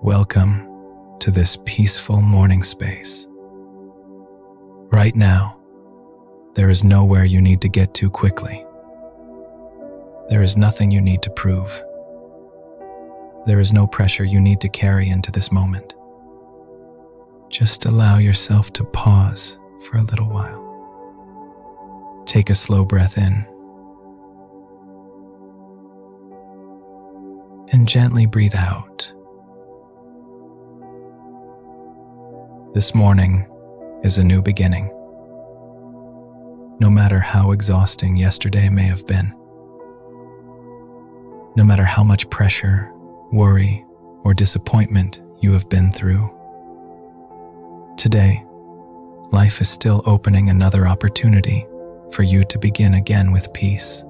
Welcome to this peaceful morning space. Right now, there is nowhere you need to get to quickly. There is nothing you need to prove. There is no pressure you need to carry into this moment. Just allow yourself to pause for a little while. Take a slow breath in and gently breathe out. This morning is a new beginning. No matter how exhausting yesterday may have been, no matter how much pressure, worry, or disappointment you have been through, today, life is still opening another opportunity for you to begin again with peace.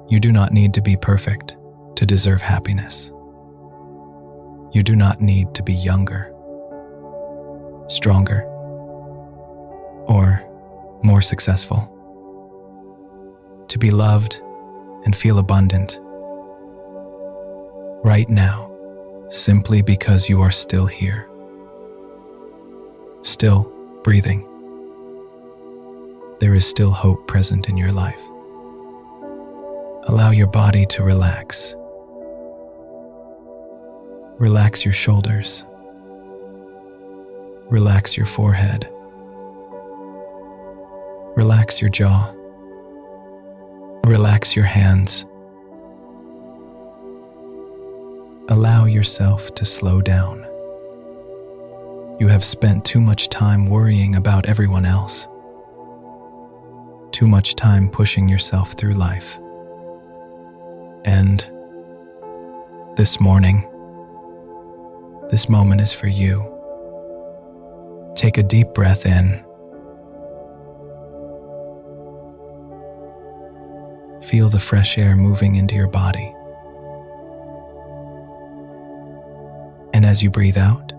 You do not need to be perfect to deserve happiness. You do not need to be younger, stronger, or more successful to be loved and feel abundant right now, simply because you are still here, still breathing. There is still hope present in your life. Allow your body to relax. Relax your shoulders. Relax your forehead. Relax your jaw. Relax your hands. Allow yourself to slow down. You have spent too much time worrying about everyone else. Too much time pushing yourself through life. And this morning, this moment is for you. Take a deep breath in. Feel the fresh air moving into your body. And as you breathe out,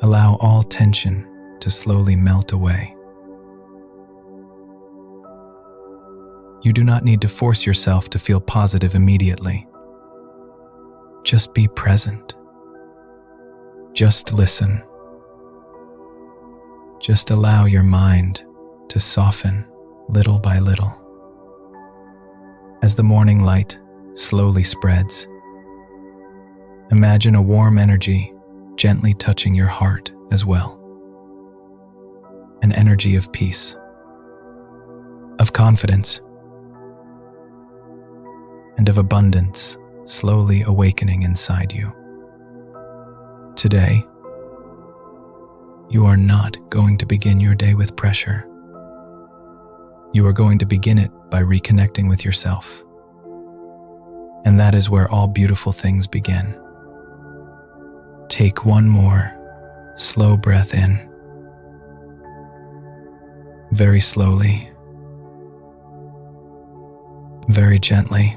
allow all tension to slowly melt away. You do not need to force yourself to feel positive immediately. Just be present. Just listen. Just allow your mind to soften little by little. As the morning light slowly spreads, imagine a warm energy gently touching your heart as well. An energy of peace, of confidence, and of abundance slowly awakening inside you. Today, you are not going to begin your day with pressure. You are going to begin it by reconnecting with yourself. And that is where all beautiful things begin. Take one more slow breath in. Very slowly. Very gently.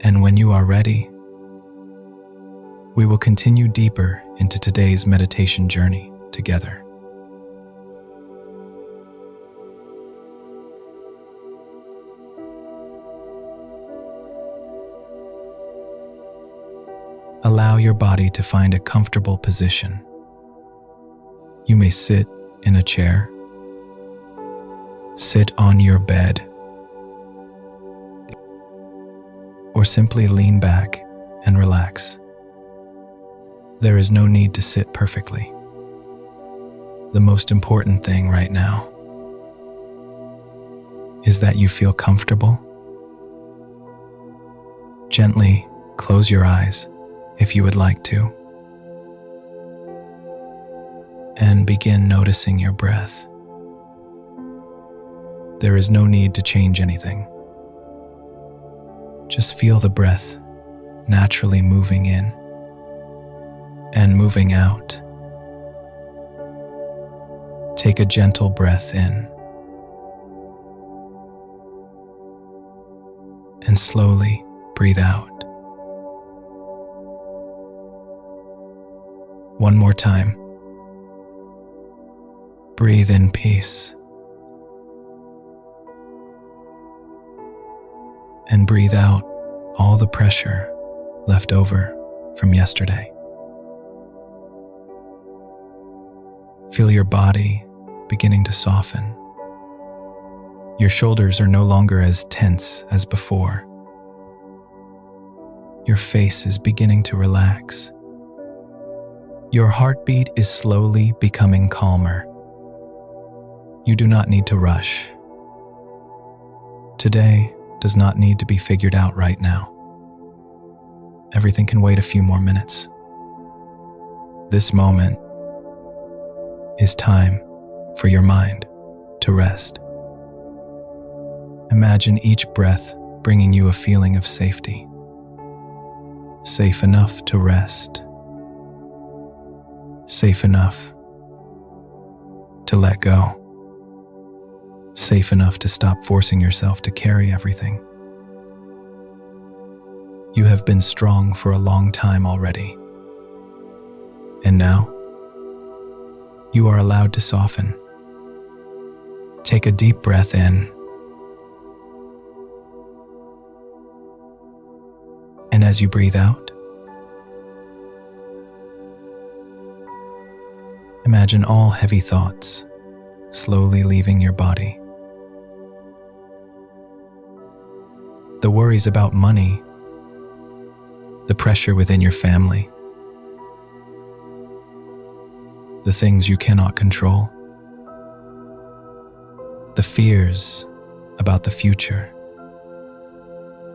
And when you are ready, we will continue deeper into today's meditation journey together. Allow your body to find a comfortable position. You may sit in a chair, sit on your bed, or simply lean back and relax. There is no need to sit perfectly. The most important thing right now is that you feel comfortable. Gently close your eyes if you would like to, and begin noticing your breath. There is no need to change anything. Just feel the breath naturally moving in and moving out. Take a gentle breath in and slowly breathe out. One more time. Breathe in peace. and breathe out all the pressure left over from yesterday. Feel your body beginning to soften. Your shoulders are no longer as tense as before. Your face is beginning to relax. Your heartbeat is slowly becoming calmer. You do not need to rush. Today does not need to be figured out right now. Everything can wait a few more minutes. This moment is time for your mind to rest. Imagine each breath bringing you a feeling of safety. Safe enough to rest. Safe enough to let go. Safe enough to stop forcing yourself to carry everything. You have been strong for a long time already. And now, you are allowed to soften. Take a deep breath in. And as you breathe out, imagine all heavy thoughts slowly leaving your body. The worries about money, the pressure within your family, the things you cannot control, the fears about the future.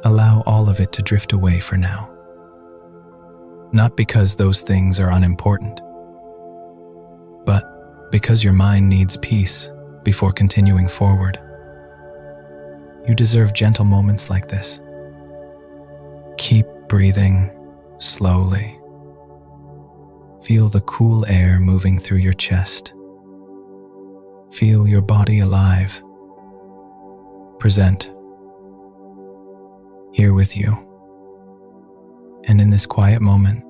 Allow all of it to drift away for now. Not because those things are unimportant, but because your mind needs peace before continuing forward. You deserve gentle moments like this. Keep breathing slowly. Feel the cool air moving through your chest. Feel your body alive. Present. Here with you. And in this quiet moment,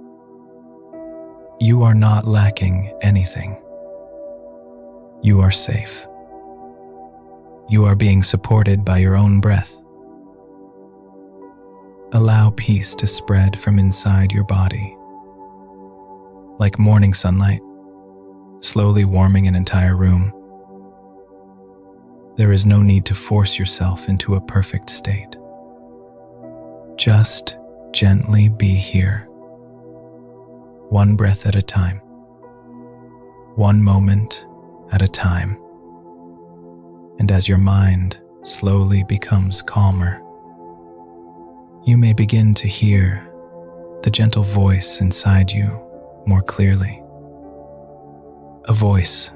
you are not lacking anything. You are safe. You are being supported by your own breath. Allow peace to spread from inside your body. Like morning sunlight, slowly warming an entire room. There is no need to force yourself into a perfect state. Just gently be here, one breath at a time, one moment at a time. And as your mind slowly becomes calmer, you may begin to hear the gentle voice inside you more clearly. A voice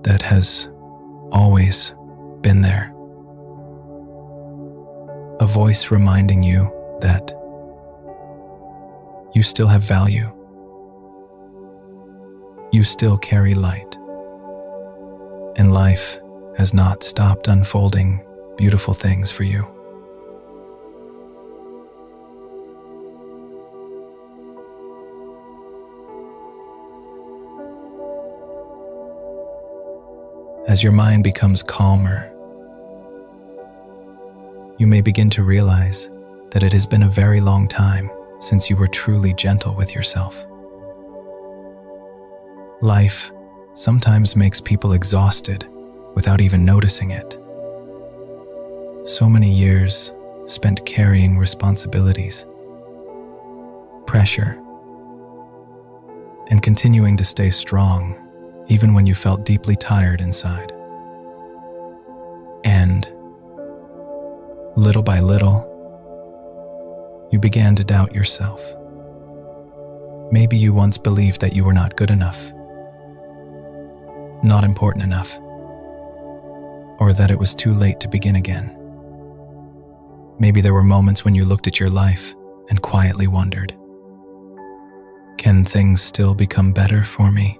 that has always been there. A voice reminding you that you still have value. You still carry light. And life has not stopped unfolding beautiful things for you. As your mind becomes calmer, you may begin to realize that it has been a very long time since you were truly gentle with yourself. Life sometimes makes people exhausted without even noticing it. So many years spent carrying responsibilities, pressure, and continuing to stay strong even when you felt deeply tired inside. And little by little, you began to doubt yourself. Maybe you once believed that you were not good enough, not important enough, or that it was too late to begin again. Maybe there were moments when you looked at your life and quietly wondered, can things still become better for me?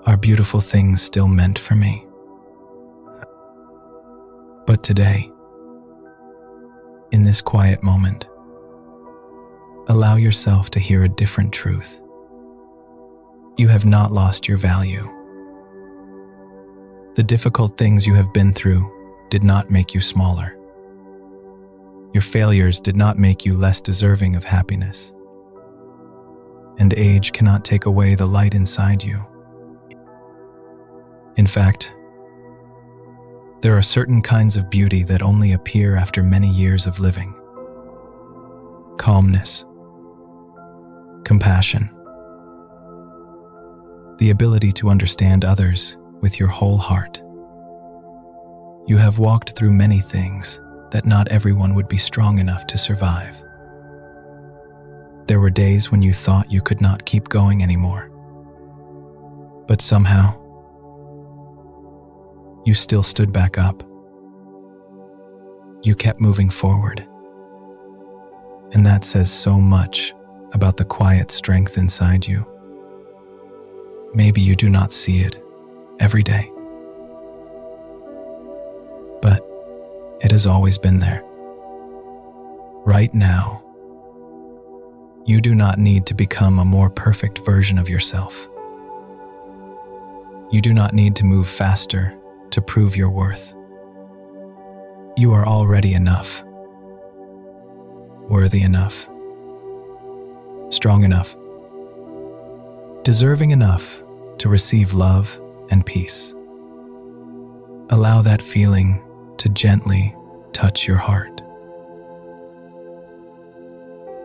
Are beautiful things still meant for me? But today, in this quiet moment, allow yourself to hear a different truth. You have not lost your value. The difficult things you have been through did not make you smaller. Your failures did not make you less deserving of happiness. And age cannot take away the light inside you. In fact, there are certain kinds of beauty that only appear after many years of living. Calmness, compassion, the ability to understand others with your whole heart. You have walked through many things that not everyone would be strong enough to survive. There were days when you thought you could not keep going anymore. But somehow, you still stood back up. You kept moving forward. And that says so much about the quiet strength inside you. Maybe you do not see it every day, but it has always been there. Right now, you do not need to become a more perfect version of yourself. You do not need to move faster to prove your worth. You are already enough, worthy enough, strong enough, deserving enough to receive love and peace. Allow that feeling to gently touch your heart.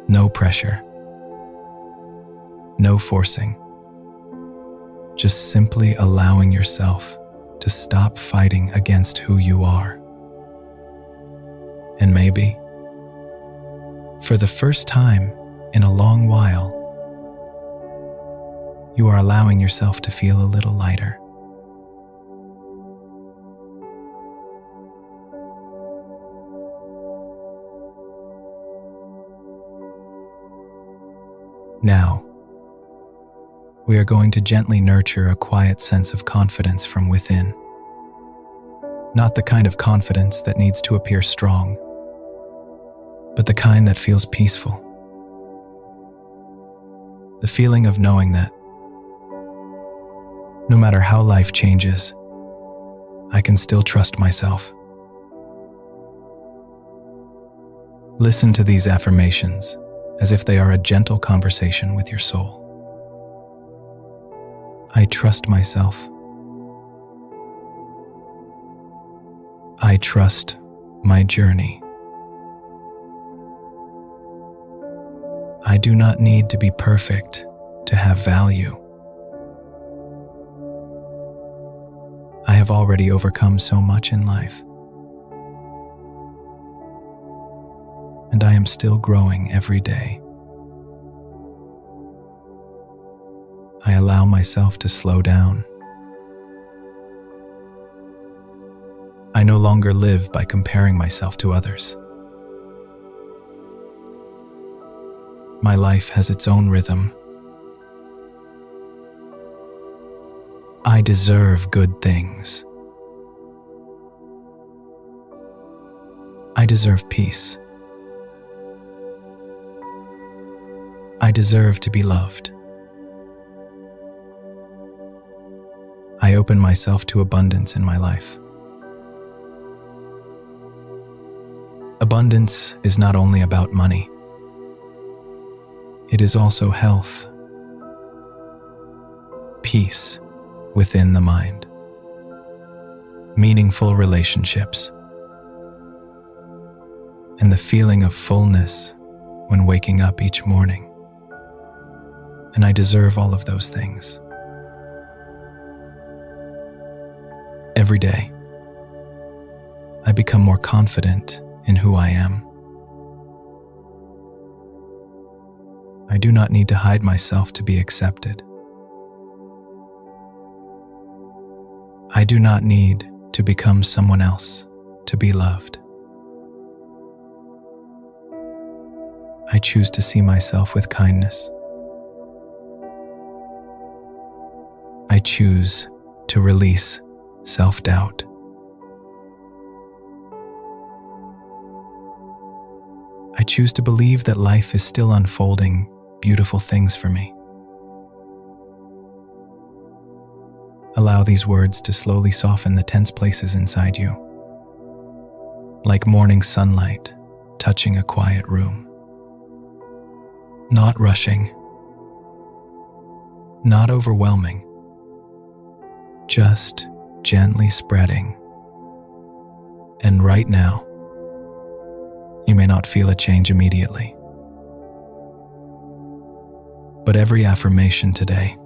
No pressure, no forcing, just simply allowing yourself to stop fighting against who you are. And maybe, for the first time in a long while, you are allowing yourself to feel a little lighter. Now, we are going to gently nurture a quiet sense of confidence from within. Not the kind of confidence that needs to appear strong, but the kind that feels peaceful. The feeling of knowing that no matter how life changes, I can still trust myself. Listen to these affirmations as if they are a gentle conversation with your soul. I trust myself. I trust my journey. I do not need to be perfect to have value. I have already overcome so much in life, and I am still growing every day. I allow myself to slow down. I no longer live by comparing myself to others. My life has its own rhythm. I deserve good things. I deserve peace. I deserve to be loved. I open myself to abundance in my life. Abundance is not only about money. It is also health, peace within the mind, meaningful relationships, and the feeling of fullness when waking up each morning. And I deserve all of those things. Every day, I become more confident in who I am. I do not need to hide myself to be accepted. I do not need to become someone else to be loved. I choose to see myself with kindness. I choose to release self-doubt. I choose to believe that life is still unfolding beautiful things for me. Allow these words to slowly soften the tense places inside you. Like morning sunlight touching a quiet room. Not rushing, not overwhelming, just gently spreading. And right now, you may not feel a change immediately, but every affirmation today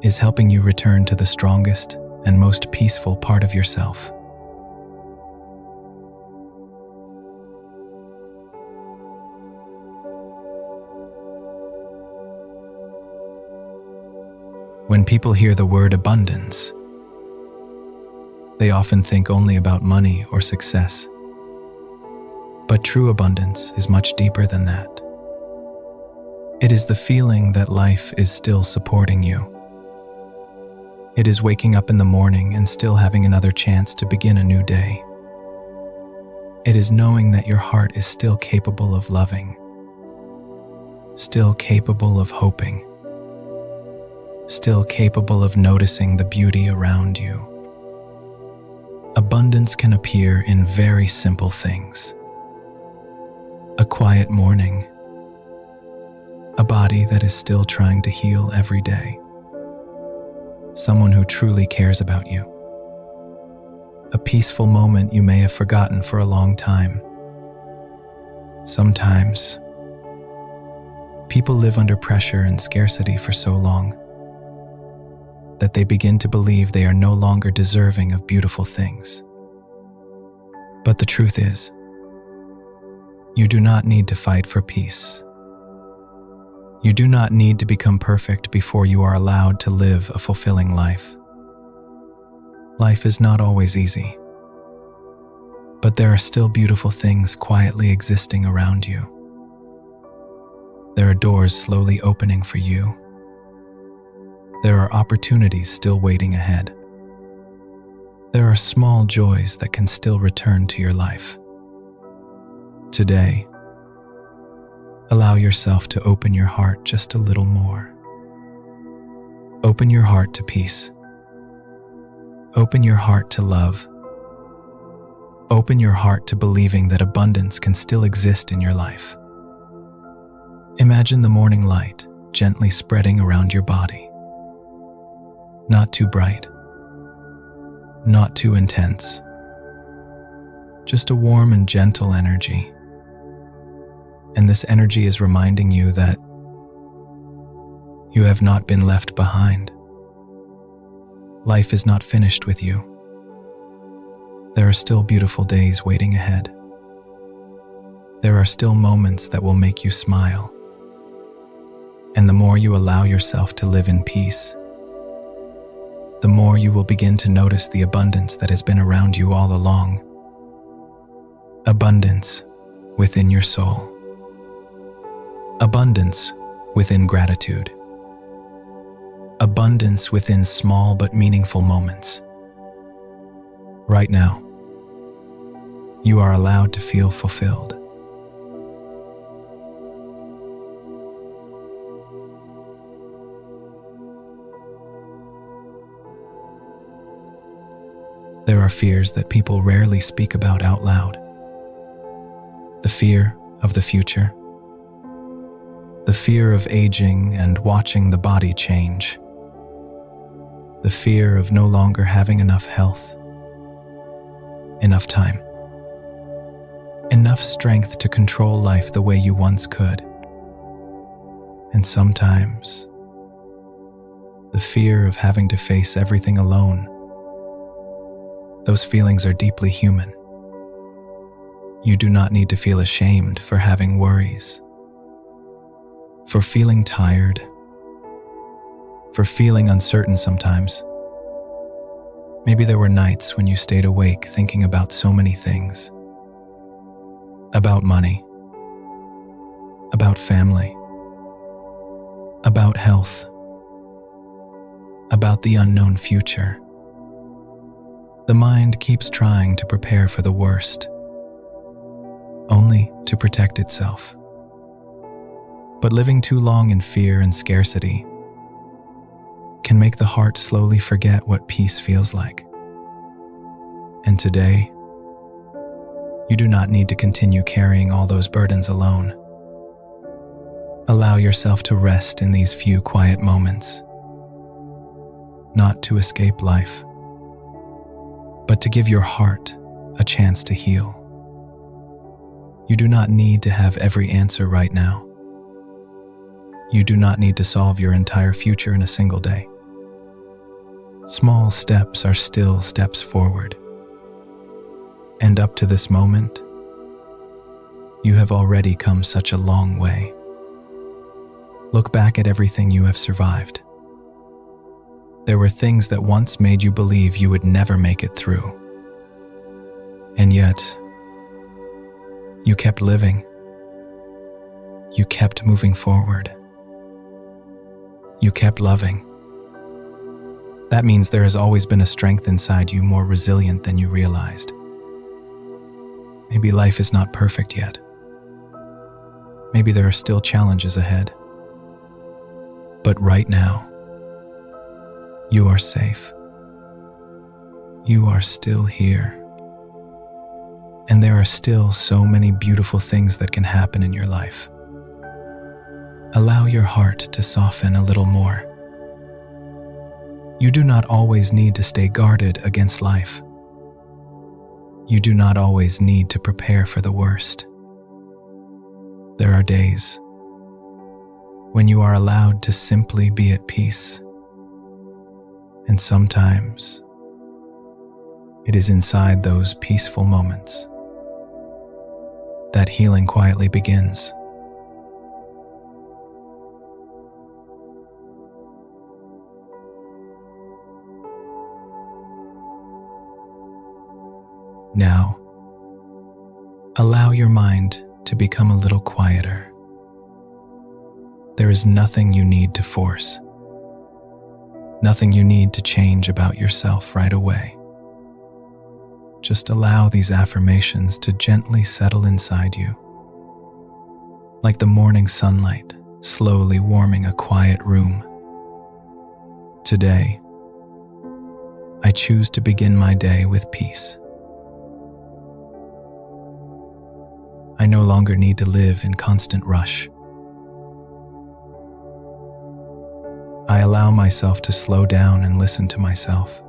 is helping you return to the strongest and most peaceful part of yourself. When people hear the word abundance, they often think only about money or success. But true abundance is much deeper than that. It is the feeling that life is still supporting you. It is waking up in the morning and still having another chance to begin a new day. It is knowing that your heart is still capable of loving, still capable of hoping, still capable of noticing the beauty around you. Abundance can appear in very simple things. A quiet morning, a body that is still trying to heal every day, someone who truly cares about you, a peaceful moment you may have forgotten for a long time. Sometimes, people live under pressure and scarcity for so long that they begin to believe they are no longer deserving of beautiful things. But the truth is, you do not need to fight for peace. You do not need to become perfect before you are allowed to live a fulfilling life. Life is not always easy, but there are still beautiful things quietly existing around you. There are doors slowly opening for you. There are opportunities still waiting ahead. There are small joys that can still return to your life. Today, allow yourself to open your heart just a little more. Open your heart to peace. Open your heart to love. Open your heart to believing that abundance can still exist in your life. Imagine the morning light gently spreading around your body. Not too bright, not too intense, just a warm and gentle energy. And this energy is reminding you that you have not been left behind. Life is not finished with you. There are still beautiful days waiting ahead. There are still moments that will make you smile. And the more you allow yourself to live in peace, the more you will begin to notice the abundance that has been around you all along. Abundance within your soul. Abundance within gratitude. Abundance within small but meaningful moments. Right now, you are allowed to feel fulfilled. There are fears that people rarely speak about out loud. The fear of the future. The fear of aging and watching the body change. The fear of no longer having enough health, enough time, enough strength to control life the way you once could. And sometimes, the fear of having to face everything alone. Those feelings are deeply human. You do not need to feel ashamed for having worries, for feeling tired, for feeling uncertain sometimes. Maybe there were nights when you stayed awake thinking about so many things. About money, about family, about health, about the unknown future. The mind keeps trying to prepare for the worst, only to protect itself. But living too long in fear and scarcity can make the heart slowly forget what peace feels like. And today, You do not need to continue carrying all those burdens alone. Allow yourself to rest in these few quiet moments, not to escape life, but to give your heart a chance to heal. You do not need to have every answer right now. You do not need to solve your entire future in a single day. Small steps are still steps forward. And up to this moment, you have already come such a long way. Look back at everything you have survived. There were things that once made you believe you would never make it through. And yet, you kept living. You kept moving forward. You kept loving. That means there has always been a strength inside you more resilient than you realized. Maybe life is not perfect yet. Maybe there are still challenges ahead. But right now, you are safe. You are still here. And there are still so many beautiful things that can happen in your life. Allow your heart to soften a little more. You do not always need to stay guarded against life. You do not always need to prepare for the worst. There are days when you are allowed to simply be at peace. And sometimes it is inside those peaceful moments that healing quietly begins. Now, allow your mind to become a little quieter. There is nothing you need to force, nothing you need to change about yourself right away. Just allow these affirmations to gently settle inside you, like the morning sunlight slowly warming a quiet room. Today, I choose to begin my day with peace. I no longer need to live in constant rush. I allow myself to slow down and listen to myself.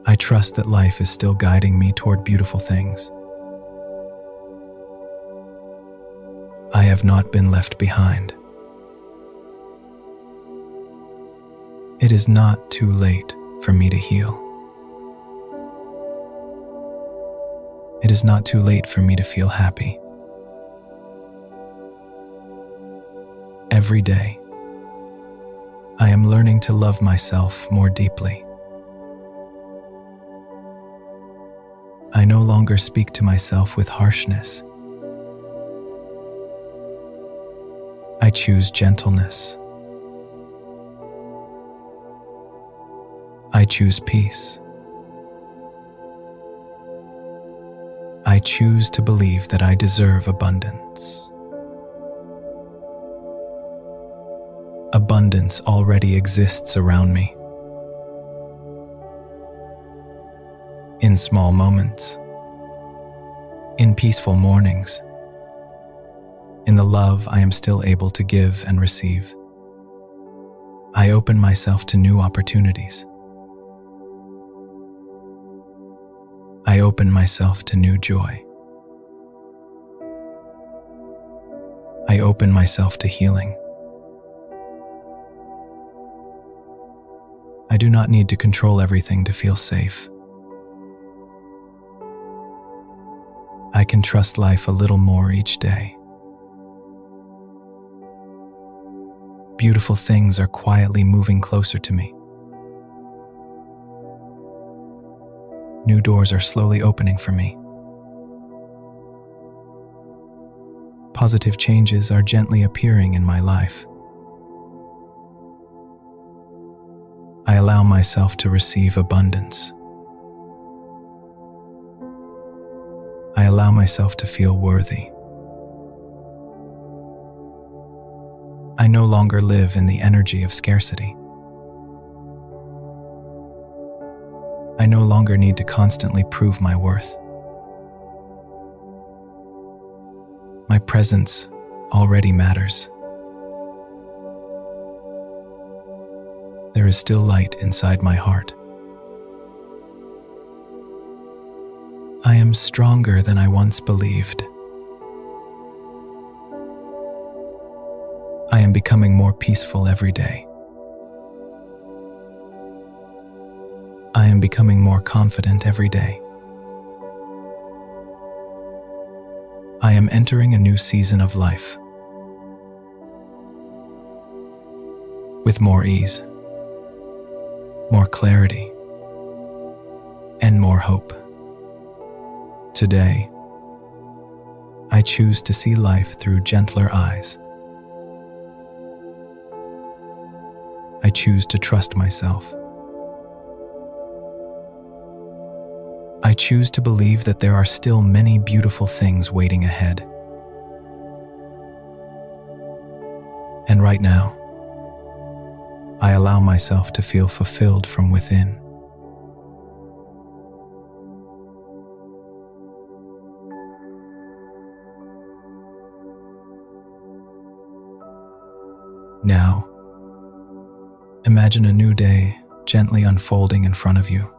I trust that life is still guiding me toward beautiful things. I have not been left behind. It is not too late for me to heal. It is not too late for me to feel happy. Every day, I am learning to love myself more deeply. I no longer speak to myself with harshness. I choose gentleness. I choose peace. I choose to believe that I deserve abundance. Abundance already exists around me. In small moments, in peaceful mornings, in the love I am still able to give and receive, I open myself to new opportunities. I open myself to new joy. I open myself to healing. I do not need to control everything to feel safe. I can trust life a little more each day. Beautiful things are quietly moving closer to me. New doors are slowly opening for me. Positive changes are gently appearing in my life. I allow myself to receive abundance. I allow myself to feel worthy. I no longer live in the energy of scarcity. I no longer need to constantly prove my worth. My presence already matters. There is still light inside my heart. I am stronger than I once believed. I am becoming more peaceful every day. I am becoming more confident every day. I am entering a new season of life with more ease, more clarity, and more hope. Today, I choose to see life through gentler eyes. I choose to trust myself. I choose to believe that there are still many beautiful things waiting ahead. And right now, I allow myself to feel fulfilled from within. Now, imagine a new day gently unfolding in front of you.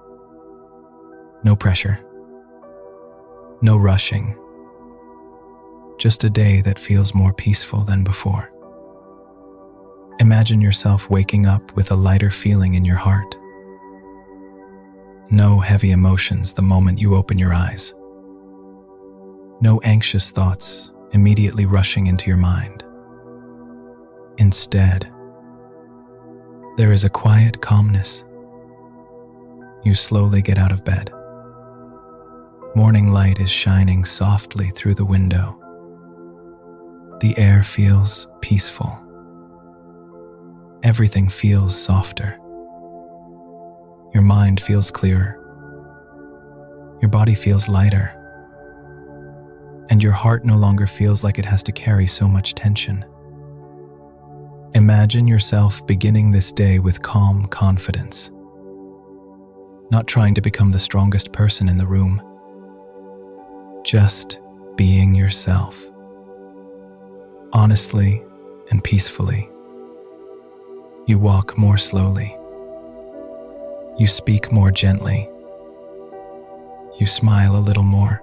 No pressure, no rushing, just a day that feels more peaceful than before. Imagine yourself waking up with a lighter feeling in your heart. No heavy emotions the moment you open your eyes. No anxious thoughts immediately rushing into your mind. Instead, there is a quiet calmness. You slowly get out of bed. Morning light is shining softly through the window. The air feels peaceful. Everything feels softer. Your mind feels clearer. Your body feels lighter. And your heart no longer feels like it has to carry so much tension. Imagine yourself beginning this day with calm confidence. Not trying to become the strongest person in the room. Just being yourself. Honestly and peacefully. You walk more slowly. You speak more gently. You smile a little more.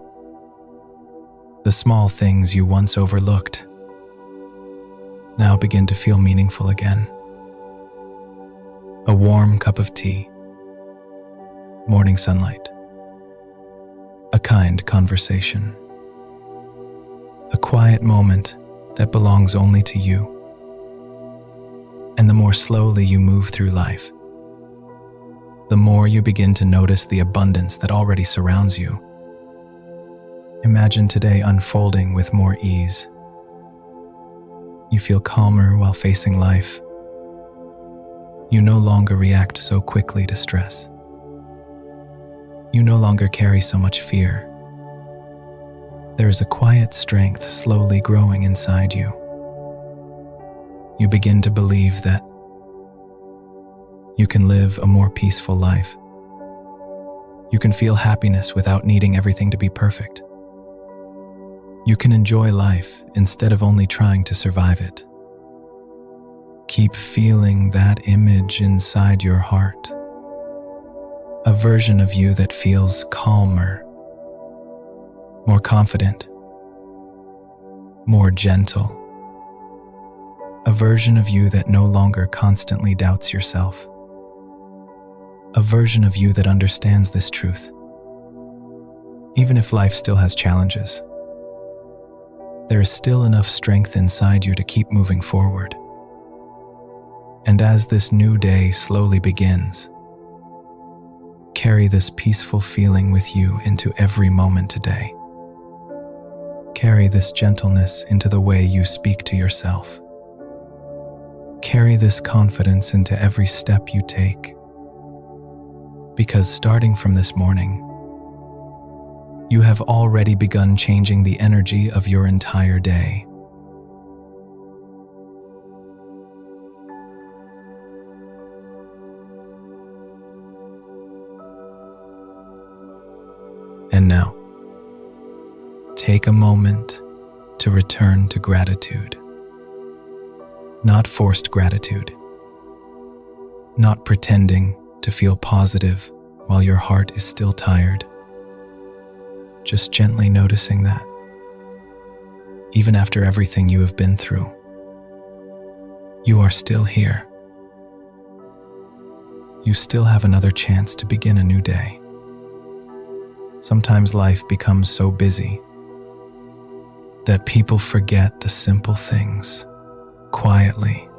The small things you once overlooked now begin to feel meaningful again. A warm cup of tea. Morning sunlight. A kind conversation. A quiet moment that belongs only to you. And the more slowly you move through life, the more you begin to notice the abundance that already surrounds you. Imagine today unfolding with more ease. You feel calmer while facing life. You no longer react so quickly to stress. You no longer carry so much fear. There is a quiet strength slowly growing inside you. You begin to believe that you can live a more peaceful life. You can feel happiness without needing everything to be perfect. You can enjoy life instead of only trying to survive it. Keep feeling that image inside your heart. A version of you that feels calmer, more confident, more gentle. A version of you that no longer constantly doubts yourself. A version of you that understands this truth. Even if life still has challenges, there is still enough strength inside you to keep moving forward. And as this new day slowly begins, carry this peaceful feeling with you into every moment today. Carry this gentleness into the way you speak to yourself. Carry this confidence into every step you take. Because starting from this morning, you have already begun changing the energy of your entire day. And now, take a moment to return to gratitude. Not forced gratitude. Not pretending to feel positive while your heart is still tired. Just gently noticing that, even after everything you have been through, you are still here. You still have another chance to begin a new day. Sometimes life becomes so busy that people forget the simple things, quietly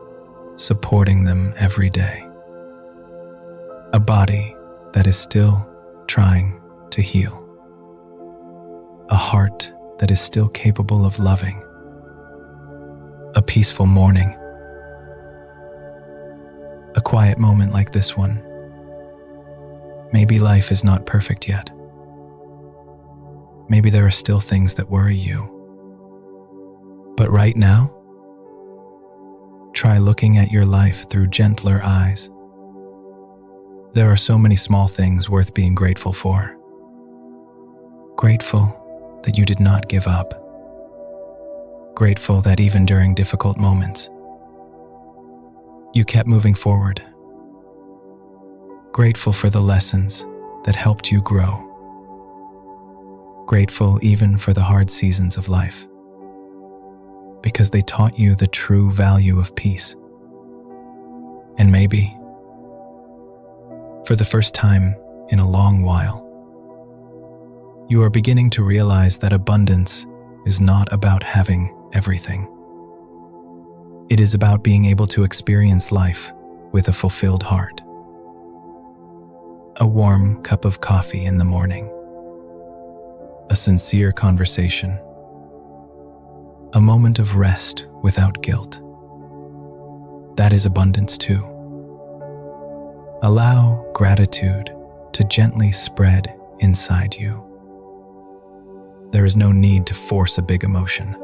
supporting them every day. A body that is still trying to heal. A heart that is still capable of loving. A peaceful morning. A quiet moment like this one. Maybe life is not perfect yet. Maybe there are still things that worry you. But right now, try looking at your life through gentler eyes. There are so many small things worth being grateful for. Grateful that you did not give up. Grateful that even during difficult moments, you kept moving forward. Grateful for the lessons that helped you grow. Grateful even for the hard seasons of life, because they taught you the true value of peace. And maybe, for the first time in a long while, you are beginning to realize that abundance is not about having everything. It is about being able to experience life with a fulfilled heart. A warm cup of coffee in the morning. A sincere conversation. A moment of rest without guilt. That is abundance too. Allow gratitude to gently spread inside you. There is no need to force a big emotion.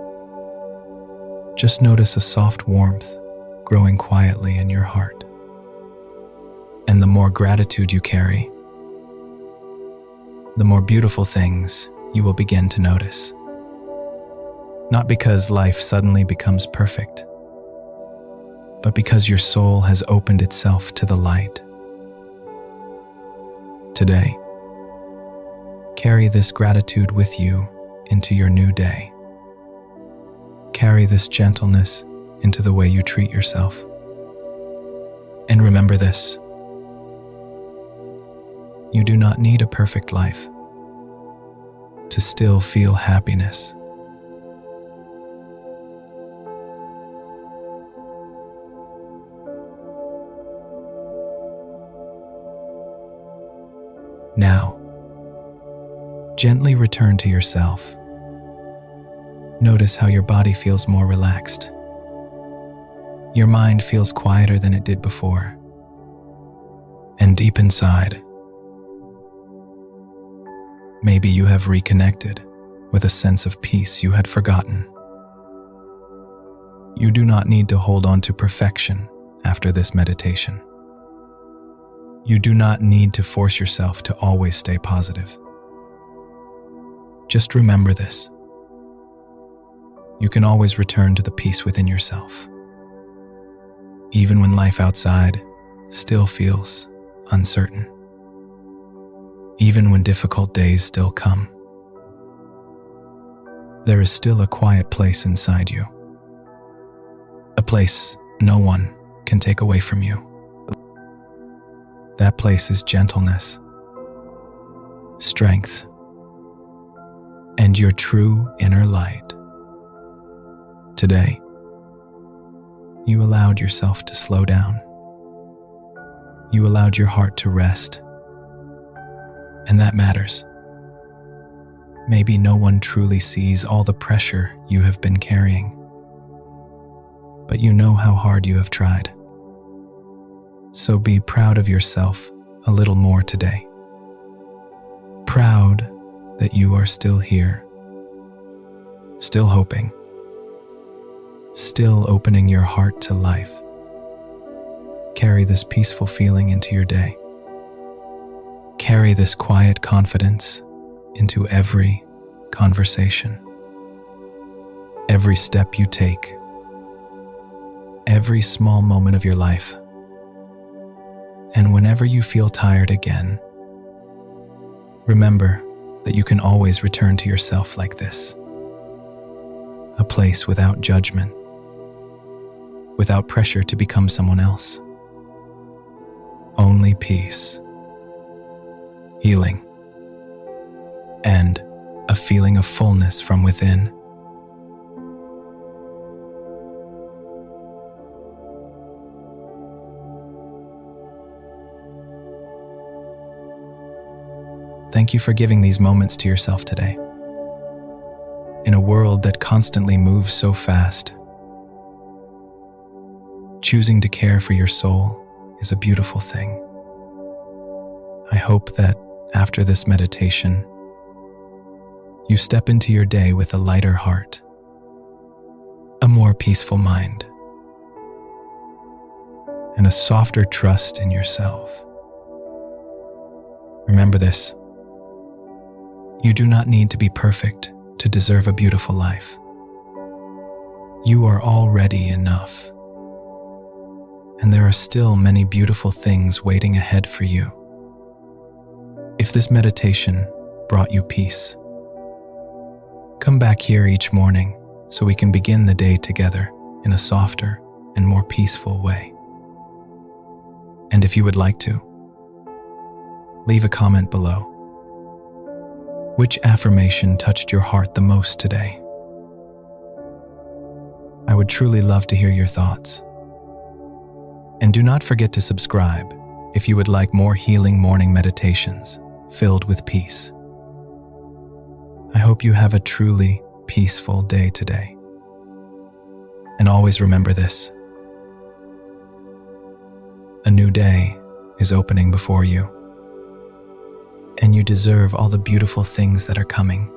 Just notice a soft warmth growing quietly in your heart. And the more gratitude you carry, the more beautiful things you will begin to notice. Not because life suddenly becomes perfect, but because your soul has opened itself to the light. Today, carry this gratitude with you into your new day. Carry this gentleness into the way you treat yourself. And remember this: you do not need a perfect life to still feel happiness. Now, gently return to yourself. Notice how your body feels more relaxed. Your mind feels quieter than it did before. And deep inside, maybe you have reconnected with a sense of peace you had forgotten. You do not need to hold on to perfection after this meditation. You do not need to force yourself to always stay positive. Just remember this: you can always return to the peace within yourself, even when life outside still feels uncertain, even when difficult days still come. There is still a quiet place inside you, a place no one can take away from you. That place is gentleness, strength, and your true inner light. Today, you allowed yourself to slow down. You allowed your heart to rest. And that matters. Maybe no one truly sees all the pressure you have been carrying, but you know how hard you have tried. So be proud of yourself a little more today. Proud that you are still here, still hoping, still opening your heart to life. Carry this peaceful feeling into your day. Carry this quiet confidence into every conversation, every step you take, every small moment of your life. And whenever you feel tired again, remember that you can always return to yourself like this. A place without judgment, without pressure to become someone else. Only peace, healing, and a feeling of fullness from within. Thank you for giving these moments to yourself today. In a world that constantly moves so fast, choosing to care for your soul is a beautiful thing. I hope that after this meditation, you step into your day with a lighter heart, a more peaceful mind, and a softer trust in yourself. Remember this: you do not need to be perfect to deserve a beautiful life. You are already enough, and there are still many beautiful things waiting ahead for you. If this meditation brought you peace, come back here each morning so we can begin the day together in a softer and more peaceful way. And if you would like to, leave a comment below. Which affirmation touched your heart the most today? I would truly love to hear your thoughts. And do not forget to subscribe if you would like more healing morning meditations filled with peace. I hope you have a truly peaceful day today. And always remember this: a new day is opening before you, and you deserve all the beautiful things that are coming.